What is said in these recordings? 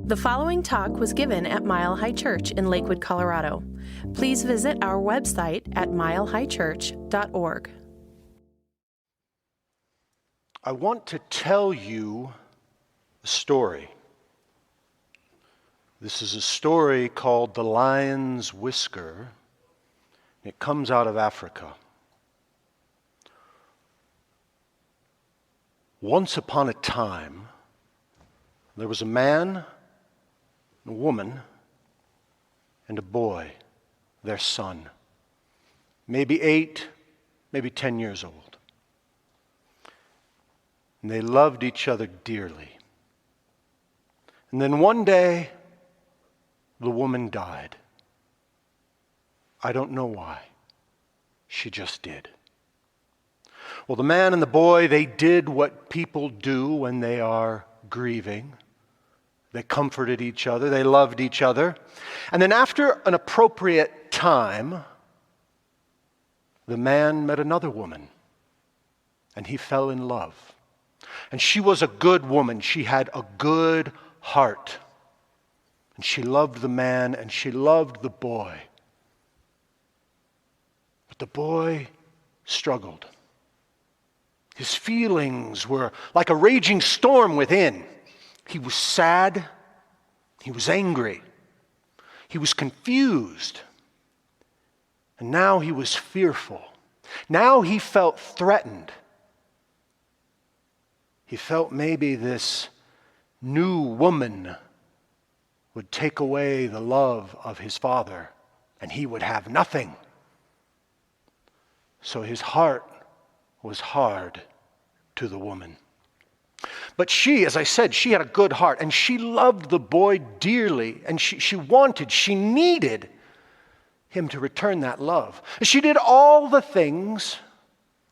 The following talk was given at Mile High Church in Lakewood, Colorado. Please visit our website at milehighchurch.org. I want to tell you a story. This is a story called The Lion's Whisker. It comes out of Africa. Once upon a time, there was a man, a woman, and a boy, their son, maybe 8, maybe 10 years old. And they loved each other dearly. And then one day, the woman died. I don't know why. She just did. Well, the man and the boy, they did what people do when they are grieving. They comforted each other. They loved each other. And then after an appropriate time, the man met another woman, and he fell in love. And she was a good woman. She had a good heart. And she loved the man, and she loved the boy. But the boy struggled. His feelings were like a raging storm within. He was sad. He was angry. He was confused. And now he was fearful. Now he felt threatened. He felt maybe this new woman would take away the love of his father, and he would have nothing. So his heart was hard to the woman. But she, as I said, she had a good heart, and she loved the boy dearly, and she needed him to return that love. She did all the things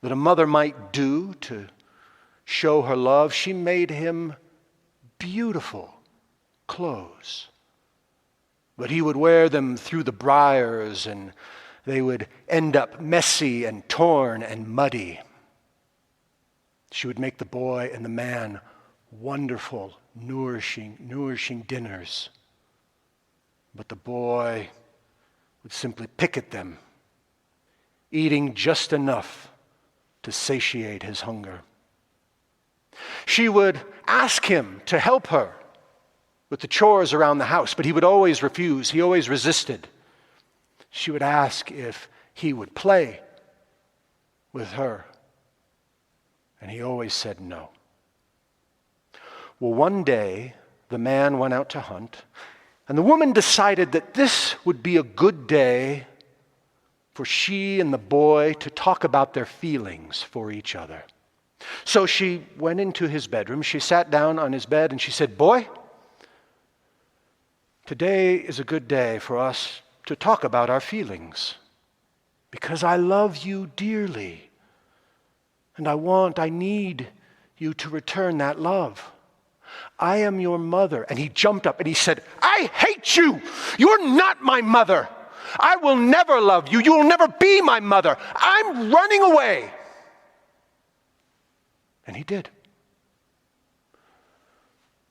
that a mother might do to show her love. She made him beautiful clothes. But he would wear them through the briars, and they would end up messy and torn and muddy. She would make the boy and the man wonderful, nourishing dinners. But the boy would simply pick at them, eating just enough to satiate his hunger. She would ask him to help her with the chores around the house, but he would always refuse. He always resisted. She would ask if he would play with her, and he always said no. Well, one day, the man went out to hunt, and the woman decided that this would be a good day for she and the boy to talk about their feelings for each other. So she went into his bedroom, she sat down on his bed, and she said, "Boy, today is a good day for us to talk about our feelings, because I love you dearly, and I need you to return that love. I am your mother." And he jumped up and he said, "I hate you. You're not my mother. I will never love you. You will never be my mother. I'm running away." And he did.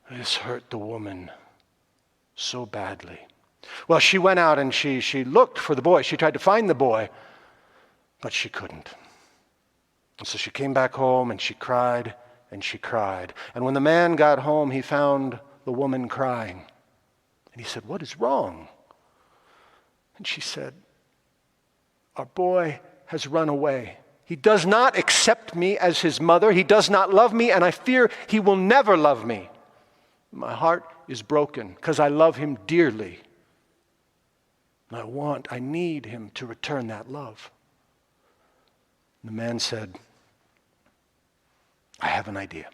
This hurt the woman so badly. Well, she went out and she looked for the boy. She tried to find the boy, but she couldn't. And so she came back home and she cried and she cried. And when the man got home, he found the woman crying. And he said, "What is wrong?" And she said, "Our boy has run away. He does not accept me as his mother. He does not love me, and I fear he will never love me. My heart is broken because I love him dearly. And I need him to return that love." The man said, "I have an idea."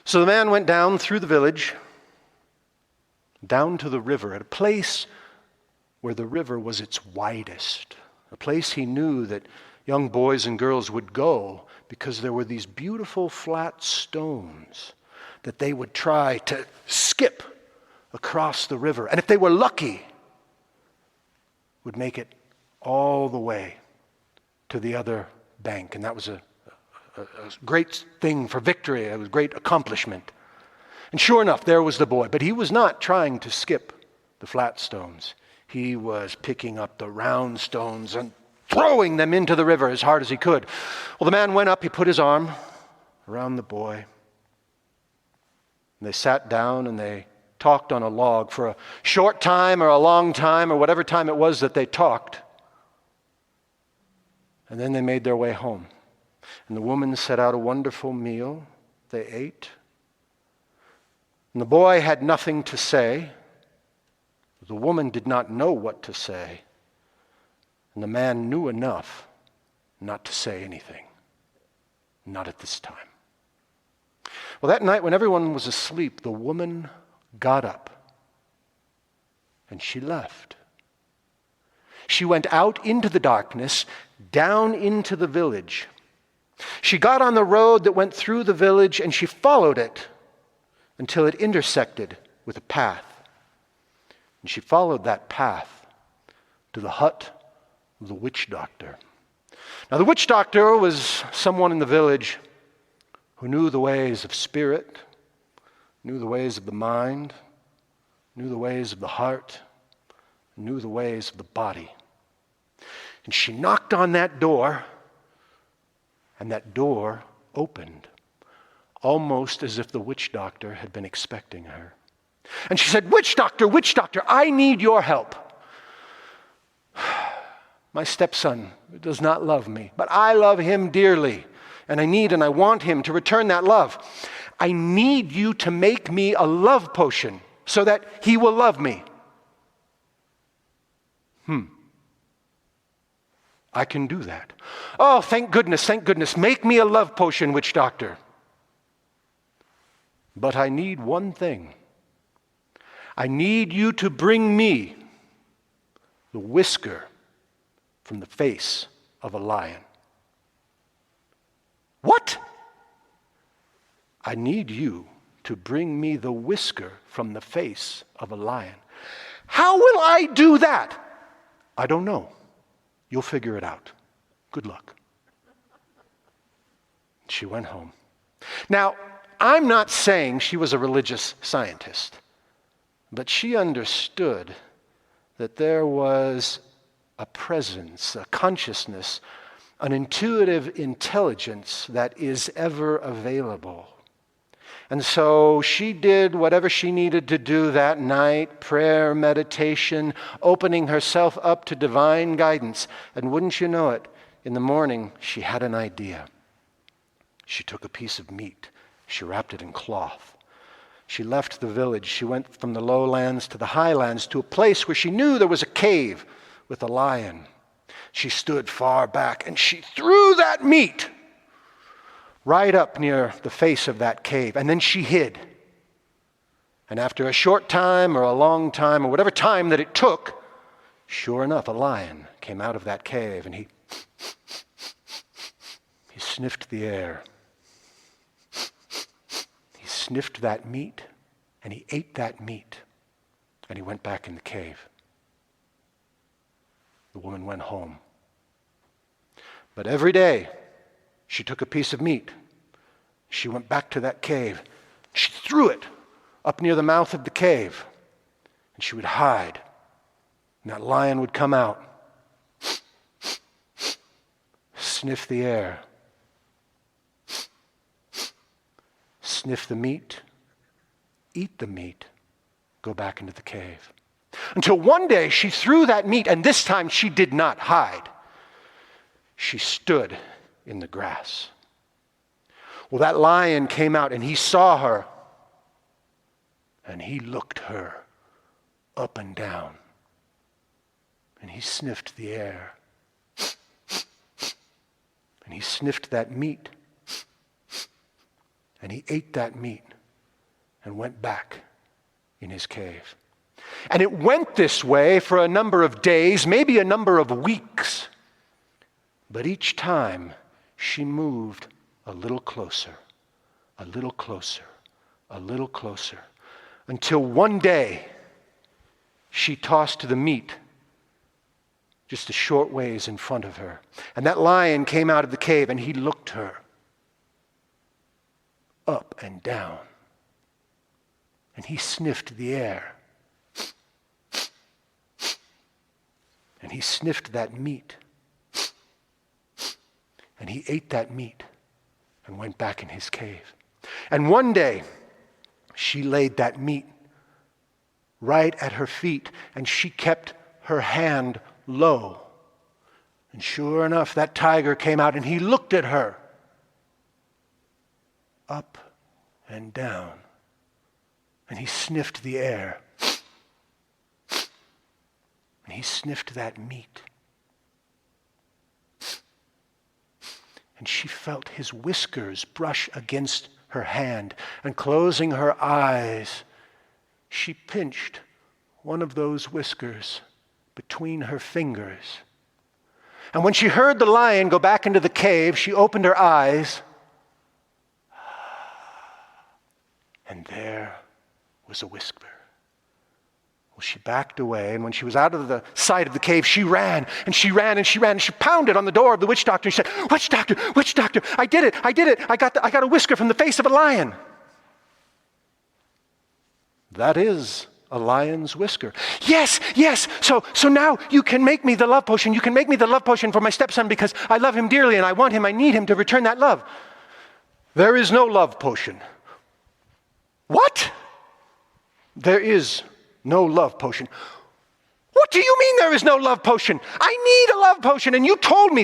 So the man went down through the village, down to the river, at a place where the river was its widest, a place he knew that young boys and girls would go because there were these beautiful flat stones that they would try to skip across the river. And if they were lucky, would make it all the way to the other bank. And that was a great thing for victory. It was a great accomplishment. And sure enough, there was the boy. But he was not trying to skip the flat stones. He was picking up the round stones and throwing them into the river as hard as he could. Well, the man went up, he put his arm around the boy. And they sat down and they talked on a log for a short time or a long time or whatever time it was that they talked. And then they made their way home. And the woman set out a wonderful meal. They ate. And the boy had nothing to say. The woman did not know what to say. And the man knew enough not to say anything. Not at this time. Well, that night when everyone was asleep, the woman got up and she left. She went out into the darkness, down into the village. She got on the road that went through the village and she followed it until it intersected with a path. And she followed that path to the hut of the witch doctor. Now, the witch doctor was someone in the village who knew the ways of spirit, knew the ways of the mind, knew the ways of the heart, knew the ways of the body. And she knocked on that door, and that door opened, almost as if the witch doctor had been expecting her. And she said, witch doctor, I need your help. My stepson does not love me, but I love him dearly, and I need and I want him to return that love. I need you to make me a love potion so that he will love me. I can do that. Oh, thank goodness. Make me a love potion, witch doctor. But I need one thing. I need you to bring me the whisker from the face of a lion. What? I need you to bring me the whisker from the face of a lion. How will I do that? I don't know. You'll figure it out. Good luck. She went home. Now, I'm not saying she was a religious scientist, but she understood that there was a presence, a consciousness, an intuitive intelligence that is ever available. And so she did whatever she needed to do that night, prayer, meditation, opening herself up to divine guidance. And wouldn't you know it, in the morning she had an idea. She took a piece of meat. She wrapped it in cloth. She left the village. She went from the lowlands to the highlands to a place where she knew there was a cave with a lion. She stood far back and she threw that meat right up near the face of that cave. And then she hid. And after a short time or a long time or whatever time that it took, sure enough, a lion came out of that cave and he sniffed the air. He sniffed that meat and he ate that meat and he went back in the cave. The woman went home. But every day, she took a piece of meat. She went back to that cave. She threw it up near the mouth of the cave. And she would hide. And that lion would come out, sniff the air, sniff the meat, eat the meat, go back into the cave. Until one day she threw that meat, and this time she did not hide. She stood in the grass. Well, that lion came out and he saw her and he looked her up and down and he sniffed the air and he sniffed that meat and he ate that meat and went back in his cave. And it went this way for a number of days, maybe a number of weeks. But each time she moved a little closer, a little closer, a little closer, until one day she tossed the meat just a short ways in front of her. And that lion came out of the cave and he looked her up and down and he sniffed the air. And he sniffed that meat. And he ate that meat and went back in his cave. And one day, she laid that meat right at her feet, and she kept her hand low. And sure enough, that tiger came out, and he looked at her up and down. And he sniffed the air. And he sniffed that meat. And she felt his whiskers brush against her hand. And closing her eyes, she pinched one of those whiskers between her fingers. And when she heard the lion go back into the cave, she opened her eyes. And there was a Whisker. Well, she backed away, and when she was out of the sight of the cave, she ran, and she ran, and she ran, and she pounded on the door of the witch doctor. She said, "Witch doctor, witch doctor, I did it. I got a whisker from the face of a lion." That is a lion's whisker. Yes. So now you can make me the love potion. You can make me the love potion for my stepson because I love him dearly and I want him. I need him to return that love. There is no love potion. What? There is no love potion. What do you mean there is no love potion? I need a love potion, and you told me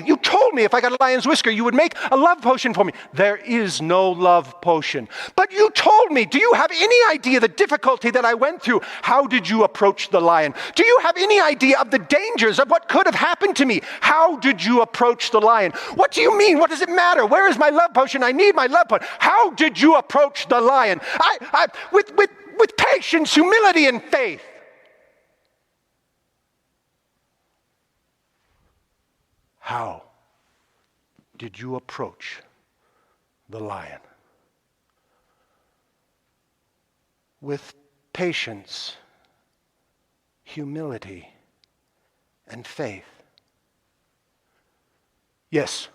if I got a lion's whisker, you would make a love potion for me. There is no love potion. But you told me, do you have any idea the difficulty that I went through? How did you approach the lion? Do you have any idea of the dangers of what could have happened to me? How did you approach the lion? What do you mean? What does it matter? Where is my love potion? I need my love potion. How did you approach the lion? With patience, humility, and faith. How did you approach the lion? With patience, humility, and faith. Yes.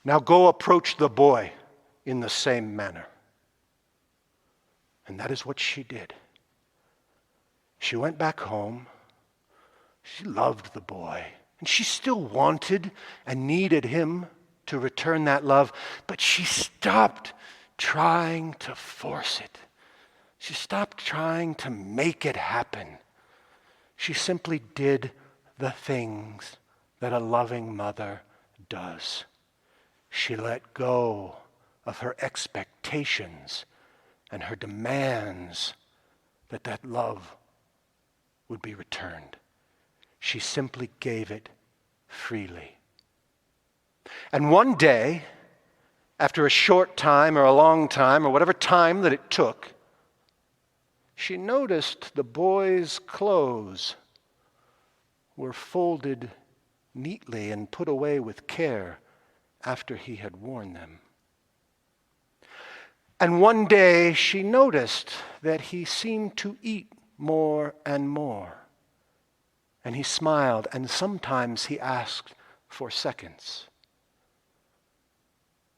Now go approach the boy in the same manner. And that is what she did. She went back home. She loved the boy. And she still wanted and needed him to return that love. But she stopped trying to force it. She stopped trying to make it happen. She simply did the things that a loving mother does. She let go of her expectations and her demands that love would be returned. She simply gave it freely. And one day, after a short time or a long time or whatever time that it took, she noticed the boy's clothes were folded neatly and put away with care after he had worn them. And one day she noticed that he seemed to eat more and more. And he smiled, and sometimes he asked for seconds.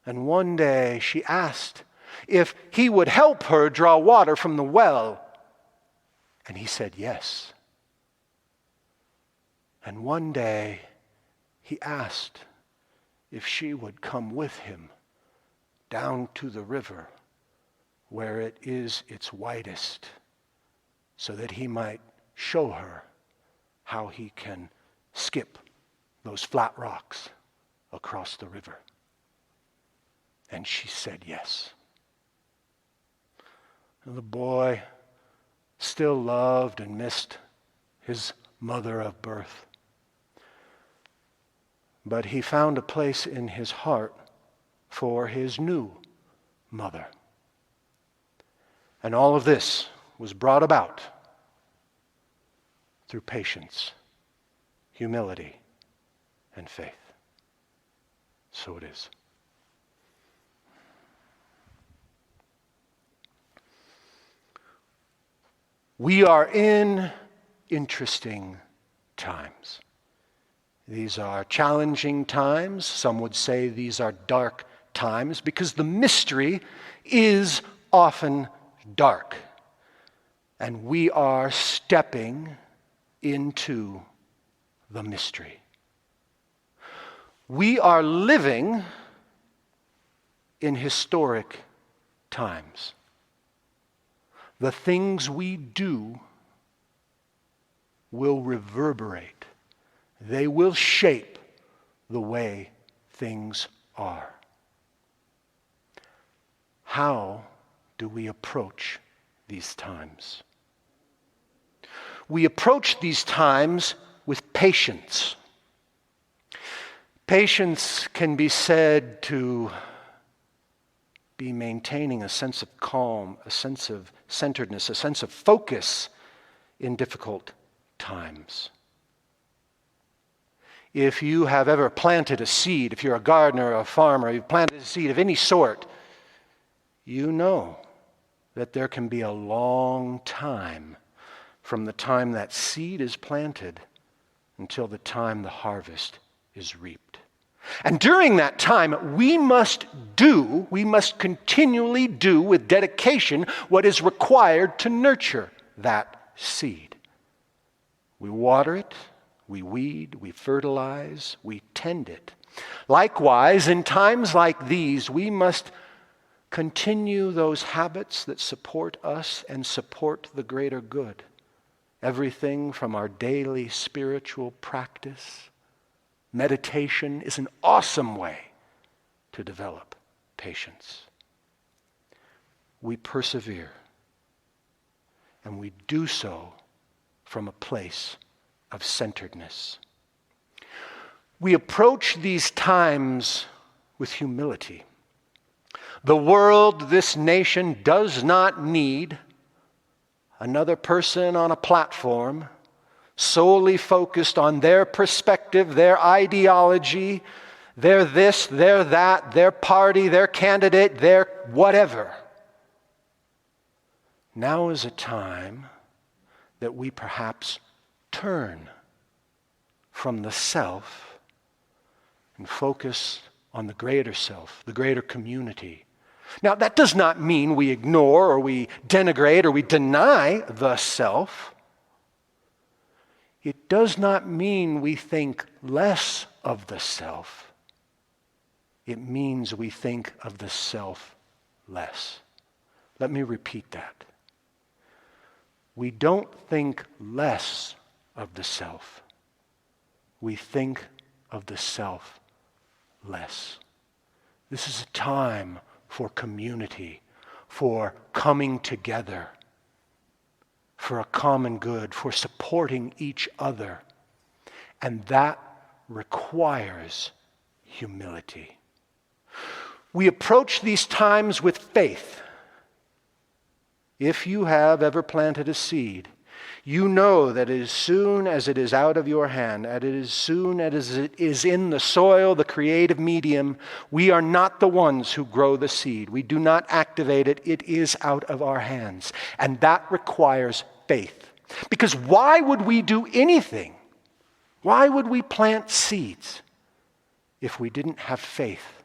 And one day she asked if he would help her draw water from the well. And he said yes. And one day he asked if she would come with him down to the river where it is its widest, so that he might show her how he can skip those flat rocks across the river. And she said yes. And the boy still loved and missed his mother of birth. But he found a place in his heart for his new mother. And all of this was brought about through patience, humility, and faith. So it is. We are in interesting times. These are challenging times. Some would say these are dark times because the mystery is often dark. And we are stepping into the mystery. We are living in historic times. The things we do will reverberate. They will shape the way things are. How do we approach these times? We approach these times with patience. Patience can be said to be maintaining a sense of calm, a sense of centeredness, a sense of focus in difficult times. If you have ever planted a seed, if you're a gardener or a farmer, you've planted a seed of any sort, you know that there can be a long time from the time that seed is planted until the time the harvest is reaped. And during that time, we must continually do with dedication what is required to nurture that seed. We water it, we weed, we fertilize, we tend it. Likewise, in times like these, we must continue those habits that support us and support the greater good. Everything from our daily spiritual practice. Meditation is an awesome way to develop patience. We persevere, and we do so from a place of centeredness. We approach these times with humility. The world, this nation, does not need another person on a platform solely focused on their perspective, their ideology, their this, their that, their party, their candidate, their whatever. Now is a time that we perhaps turn from the self and focus on the greater self, the greater community. Now, that does not mean we ignore or we denigrate or we deny the self. It does not mean we think less of the self. It means we think of the self less. Let me repeat that. We don't think less of the self. We think of the self less. This is a time for community, for coming together, for a common good, for supporting each other. And that requires humility. We approach these times with faith. If you have ever planted a seed, you know that as soon as it is out of your hand, and as soon as it is in the soil, the creative medium, we are not the ones who grow the seed. We do not activate it. It is out of our hands. And that requires faith. Because why would we do anything? Why would we plant seeds if we didn't have faith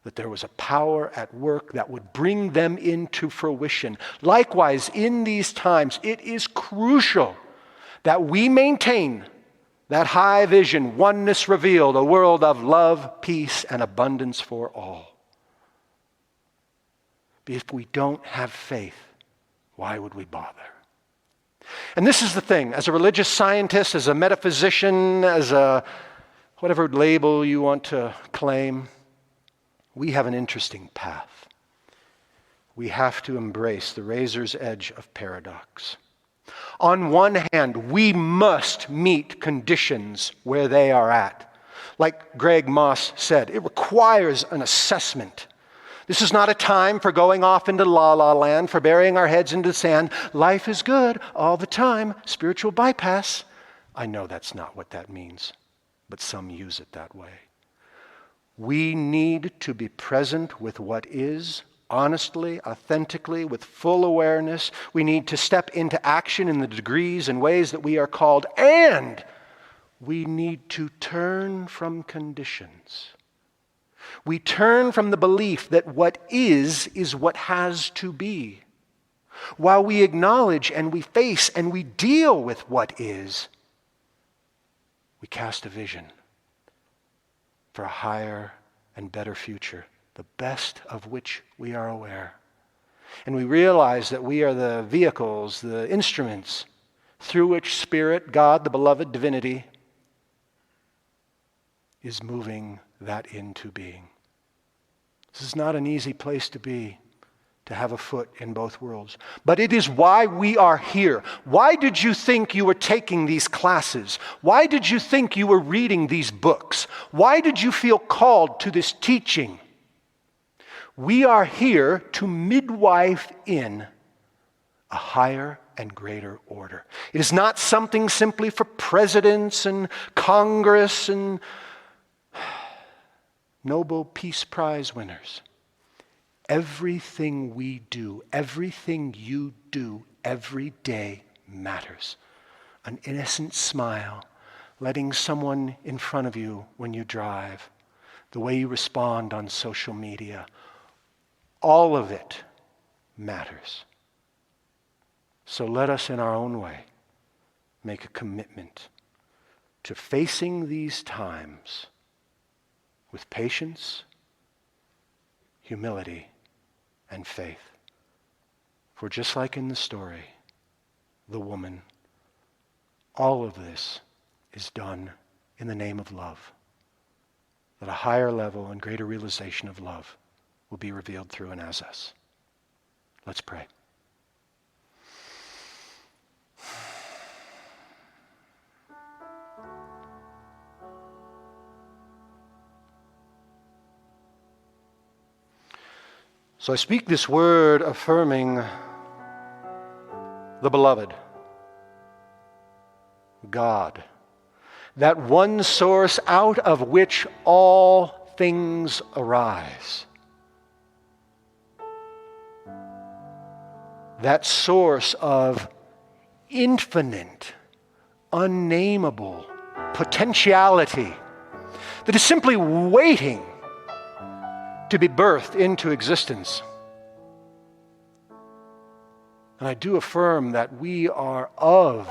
that there was a power at work that would bring them into fruition? Likewise, in these times, it is crucial that we maintain that high vision, oneness revealed, a world of love, peace, and abundance for all. If we don't have faith, why would we bother? And this is the thing, as a religious scientist, as a metaphysician, as a whatever label you want to claim, we have an interesting path. We have to embrace the razor's edge of paradox. On one hand, we must meet conditions where they are at. Like Greg Moss said, it requires an assessment. This is not a time for going off into la-la land, for burying our heads into the sand. Life is good all the time. Spiritual bypass. I know that's not what that means, but some use it that way. We need to be present with what is, honestly, authentically, with full awareness. We need to step into action in the degrees and ways that we are called, and we need to turn from conditions. We turn from the belief that what is what has to be. while we acknowledge and we face and we deal with what is, we cast a vision for a higher and better future, the best of which we are aware. And we realize that we are the vehicles, the instruments through which Spirit, God, the beloved divinity, is moving that into being. This is not an easy place to be, to have a foot in both worlds. But it is why we are here. Why did you think you were taking these classes? Why did you think you were reading these books? Why did you feel called to this teaching? We are here to midwife in a higher and greater order. It is not something simply for presidents and Congress and Nobel Peace Prize winners. Everything we do, everything you do every day matters. An innocent smile, letting someone in front of you when you drive, the way you respond on social media, all of it matters. So let us in our own way make a commitment to facing these times with patience, humility, and faith. For just like in the story, the woman, all of this is done in the name of love. That a higher level and greater realization of love will be revealed through and as us. Let's pray. So I speak this word affirming the beloved, God, that one source out of which all things arise. That source of infinite, unnameable potentiality that is simply waiting to be birthed into existence. And I do affirm that we are of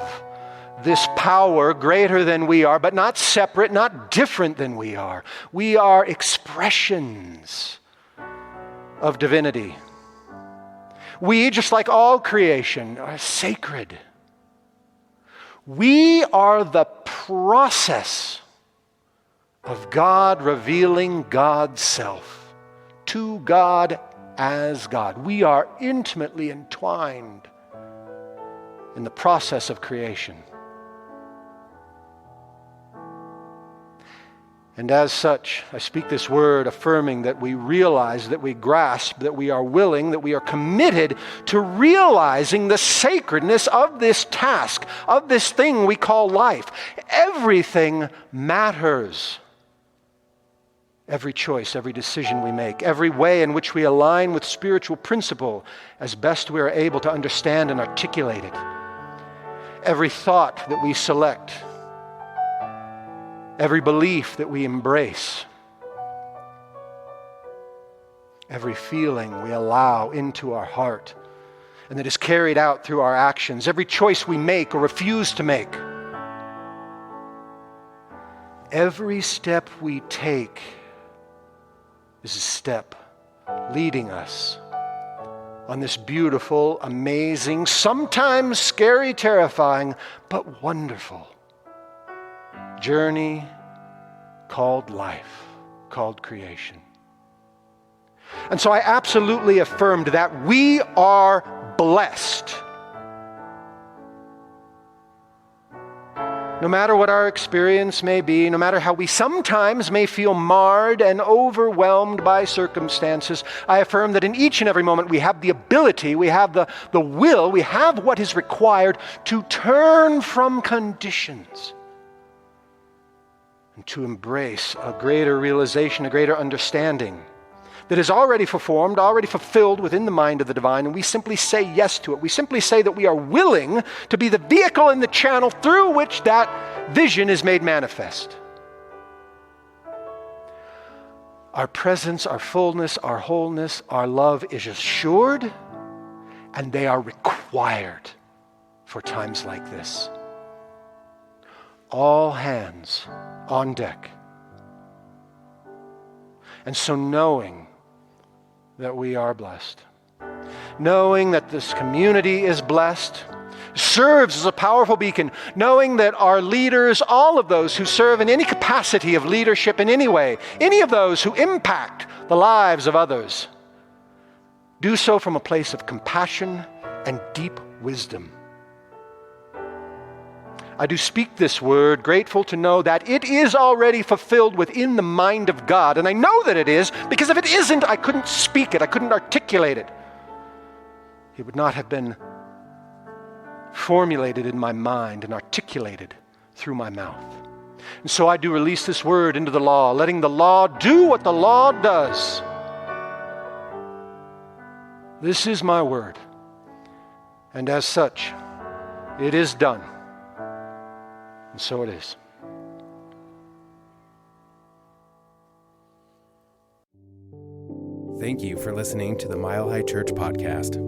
this power greater than we are, but not separate, not different than we are. We are expressions of divinity. We, just like all creation, are sacred. We are the process of God revealing God's self to God as God. We are intimately entwined in the process of creation. And as such, I speak this word affirming that we realize, that we grasp, that we are willing, that we are committed to realizing the sacredness of this task, of this thing we call life. Everything matters. Every choice, every decision we make, every way in which we align with spiritual principle as best we are able to understand and articulate it. Every thought that we select, every belief that we embrace, every feeling we allow into our heart and that is carried out through our actions, every choice we make or refuse to make, every step we take is a step leading us on this beautiful, amazing, sometimes scary, terrifying, but wonderful journey called life, called creation. And so I absolutely affirmed that we are blessed. No matter what our experience may be, no matter how we sometimes may feel marred and overwhelmed by circumstances, I affirm that in each and every moment we have the ability, we have the will, we have what is required to turn from conditions and to embrace a greater realization, a greater understanding that is already performed, already fulfilled within the mind of the divine, and we simply say yes to it. We simply say that we are willing to be the vehicle and the channel through which that vision is made manifest. Our presence, our fullness, our wholeness, our love is assured and they are required for times like this. All hands on deck. And so knowing that we are blessed, knowing that this community is blessed, serves as a powerful beacon, knowing that our leaders, all of those who serve in any capacity of leadership in any way, any of those who impact the lives of others, do so from a place of compassion and deep wisdom. I do speak this word, grateful to know that it is already fulfilled within the mind of God. And I know that it is, because if it isn't, I couldn't speak it, I couldn't articulate it. It would not have been formulated in my mind and articulated through my mouth. And so I do release this word into the law, letting the law do what the law does. This is my word. And as such, it is done. And so it is. Thank you for listening to the Mile High Church podcast.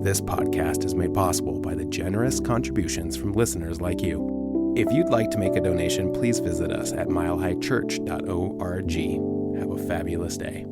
This podcast is made possible by the generous contributions from listeners like you. If you'd like to make a donation, please visit us at milehighchurch.org. Have a fabulous day.